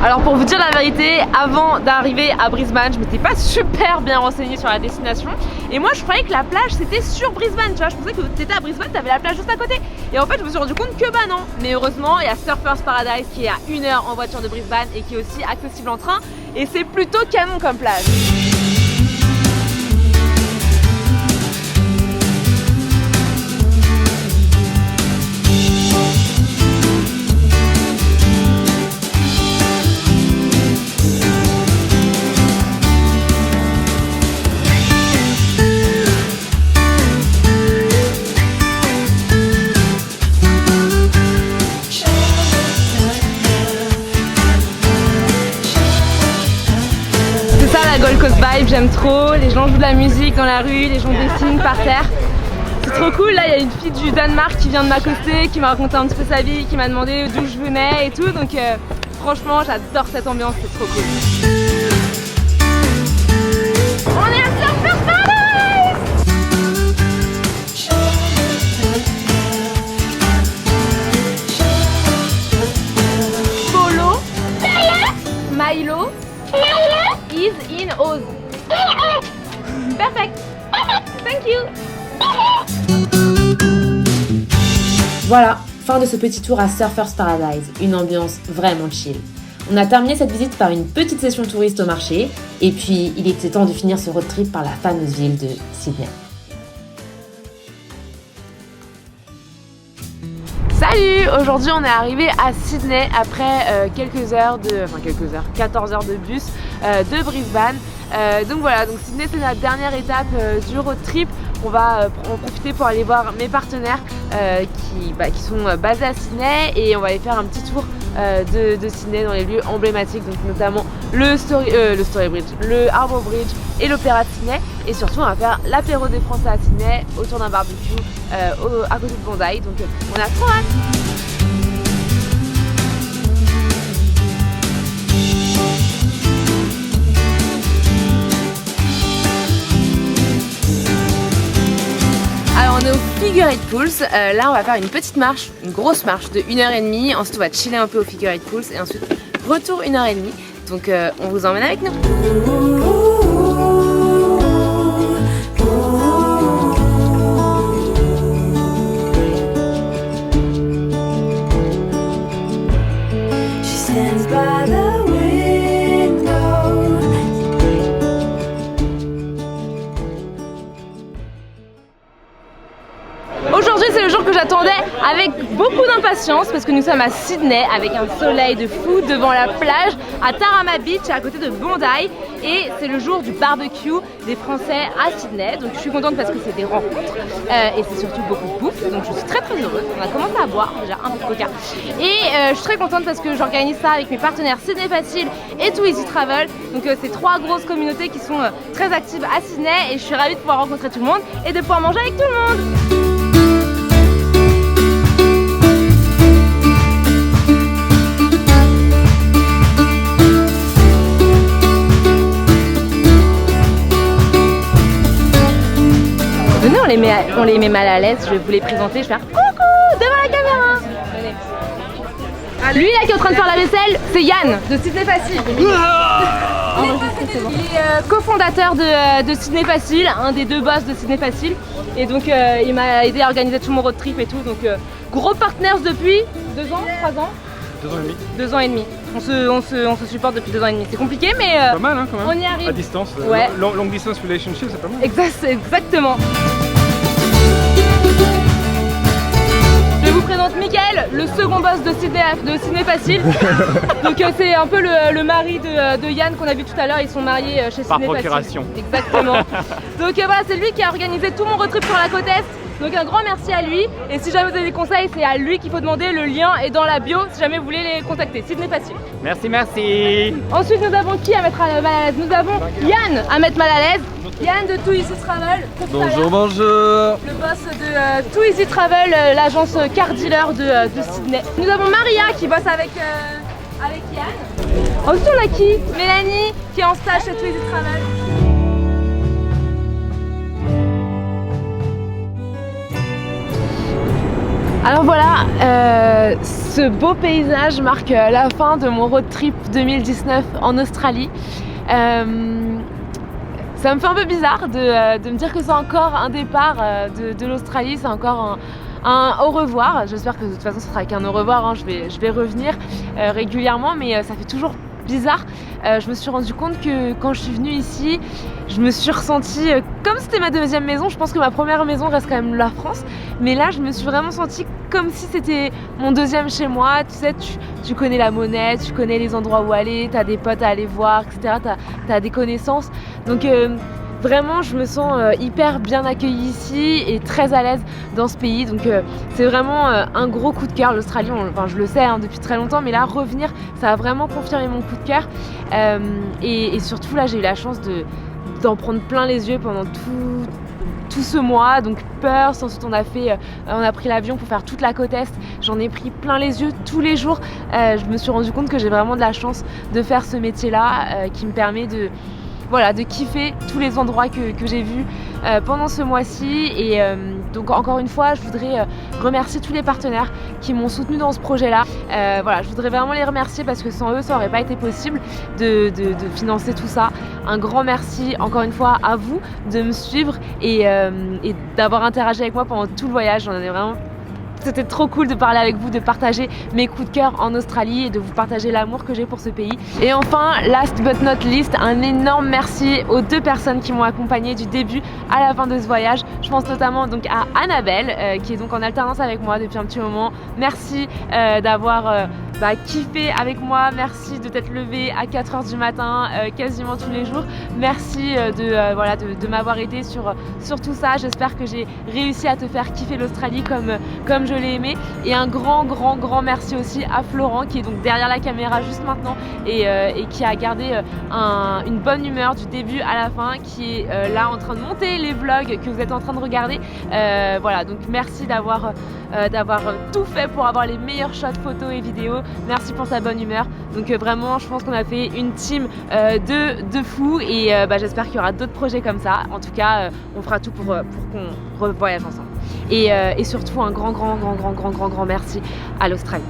Alors pour vous dire la vérité, avant d'arriver à Brisbane, je m'étais pas super bien renseignée sur la destination. Et moi je croyais que la plage c'était sur Brisbane, tu vois. Je pensais que t'étais à Brisbane, t'avais la plage juste à côté. Et en fait je me suis rendu compte que bah non. Mais heureusement il y a Surfers Paradise qui est à 1 heure en voiture de Brisbane et qui est aussi accessible en train. Et c'est plutôt canon comme plage. Gold Coast vibe, j'aime trop, les gens jouent de la musique dans la rue, les gens dessinent par terre. C'est trop cool, là il y a une fille du Danemark qui vient de m'accoster, qui m'a raconté un petit peu sa vie, qui m'a demandé d'où je venais et tout, donc franchement j'adore cette ambiance, c'est trop cool. On est à Surfers Paradise! Polo, Milo, is in Oz. Perfect. Thank you. Voilà, fin de ce petit tour à Surfers Paradise, une ambiance vraiment chill. On a terminé cette visite par une petite session touriste au marché, et puis il était temps de finir ce road trip par la fameuse ville de Sydney. Salut! Aujourd'hui on est arrivé à Sydney après 14 heures de bus de Brisbane. Donc voilà, donc Sydney c'est la dernière étape du road trip. On va en profiter pour aller voir mes partenaires qui sont basés à Sydney et on va aller faire un petit tour de Sydney dans les lieux emblématiques, donc notamment le Story Bridge, le Harbour Bridge et l'Opéra de Sydney. Et surtout on va faire l'apéro des Français à Sydney autour d'un barbecue à côté de Bondi, donc on a trop hâte. On est au Figure 8 Pools, là on va faire une petite marche, une grosse marche de 1h30, ensuite on va chiller un peu au Figure 8 Pools et ensuite retour 1h30, donc on vous emmène avec nous. Aujourd'hui c'est le jour que j'attendais avec beaucoup d'impatience parce que nous sommes à Sydney avec un soleil de fou devant la plage à Tarama Beach à côté de Bondi et c'est le jour du barbecue des Français à Sydney, donc je suis contente parce que c'est des rencontres et c'est surtout beaucoup de bouffe, donc je suis très heureuse. On a commencé à boire déjà un peu de coca et je suis très contente parce que j'organise ça avec mes partenaires Sydney Facile et Too Easy Travel, donc c'est 3 grosses communautés qui sont très actives à Sydney et je suis ravie de pouvoir rencontrer tout le monde et de pouvoir manger avec tout le monde. Venez, on les met mal à l'aise, je vais vous les présenter, je vais faire coucou devant la caméra. Lui là qui est en train de faire la vaisselle, c'est Yann de Sydney Facile. Il est cofondateur de Sydney Facile, un des 2 boss de Sydney Facile. Et donc il m'a aidé à organiser tout mon road trip et tout. Donc gros partenaires depuis 2 ans, 3 ans 2 ans et demi. 2 ans et demi. On se supporte depuis 2 ans et demi. C'est compliqué mais pas mal hein, quand même. On y arrive. À distance. Ouais. Long distance relationship, c'est pas mal. Exactement. Je vous présente Mickaël, le second boss de Sydney Facile. Donc c'est un peu le mari de Yann qu'on a vu tout à l'heure, ils sont mariés chez Sydney Facile. Par procuration. Exactement. Donc voilà, c'est lui qui a organisé tout mon road trip sur la côte est. Donc un grand merci à lui. Et si jamais vous avez des conseils, c'est à lui qu'il faut demander. Le lien est dans la bio si jamais vous voulez les contacter. Sydney Facile. Merci. Ensuite nous avons qui à mettre mal à l'aise? Nous avons Yann à mettre mal à l'aise. Yann de Too Easy Travel. Bonjour. Le boss de Too Easy Travel, l'agence car dealer de Sydney. Nous avons Maria qui bosse avec Yann. Ensuite on a qui? Mélanie qui est en stage chez Too Easy Travel. Alors voilà, ce beau paysage marque la fin de mon road trip 2019 en Australie. Ça me fait un peu bizarre de me dire que c'est encore un départ de l'Australie, c'est encore un au revoir. J'espère que de toute façon ce sera qu'un au revoir, hein. Je vais revenir régulièrement, mais ça fait toujours bizarre. Je me suis rendu compte que quand je suis venue ici, je me suis ressentie comme si c'était ma deuxième maison. Je pense que ma première maison reste quand même la France, mais là je me suis vraiment sentie comme si c'était mon deuxième chez moi. Tu sais, tu connais la monnaie, tu connais les endroits où aller, t'as des potes à aller voir, etc. T'as des connaissances. Donc vraiment, je me sens hyper bien accueillie ici et très à l'aise dans ce pays. Donc c'est vraiment un gros coup de cœur. L'Australie, enfin, je le sais hein, depuis très longtemps, mais là, revenir, ça a vraiment confirmé mon coup de cœur. Et surtout, là, j'ai eu la chance d'en prendre plein les yeux pendant tout ce mois. Donc Perth, ensuite on a pris l'avion pour faire toute la côte Est. J'en ai pris plein les yeux tous les jours. Je me suis rendu compte que j'ai vraiment de la chance de faire ce métier-là qui me permet de kiffer tous les endroits que j'ai vus pendant ce mois-ci. Et donc encore une fois, je voudrais remercier tous les partenaires qui m'ont soutenu dans ce projet-là. Je voudrais vraiment les remercier parce que sans eux, ça n'aurait pas été possible de financer tout ça. Un grand merci encore une fois à vous de me suivre et d'avoir interagi avec moi pendant tout le voyage. J'en ai vraiment... C'était trop cool de parler avec vous, de partager mes coups de cœur en Australie et de vous partager l'amour que j'ai pour ce pays. Et enfin, last but not least, un énorme merci aux 2 personnes qui m'ont accompagnée du début à la fin de ce voyage. Je pense notamment donc à Annabelle qui est donc en alternance avec moi depuis un petit moment. Merci d'avoir kiffé avec moi, merci de t'être levé à 4h du matin quasiment tous les jours. Merci de m'avoir aidé sur tout ça. J'espère que j'ai réussi à te faire kiffer l'Australie comme je l'ai aimé. Et un grand merci aussi à Florent qui est donc derrière la caméra juste maintenant et qui a gardé une bonne humeur du début à la fin, qui est là en train de monter les vlogs que vous êtes en train de regarder. Donc merci d'avoir tout fait pour avoir les meilleurs shots photos et vidéos. Merci pour ta bonne humeur. Donc vraiment, je pense qu'on a fait une team de fous et j'espère qu'il y aura d'autres projets comme ça. En tout cas, on fera tout pour qu'on revoyage ensemble. Et surtout un grand merci à l'Australie.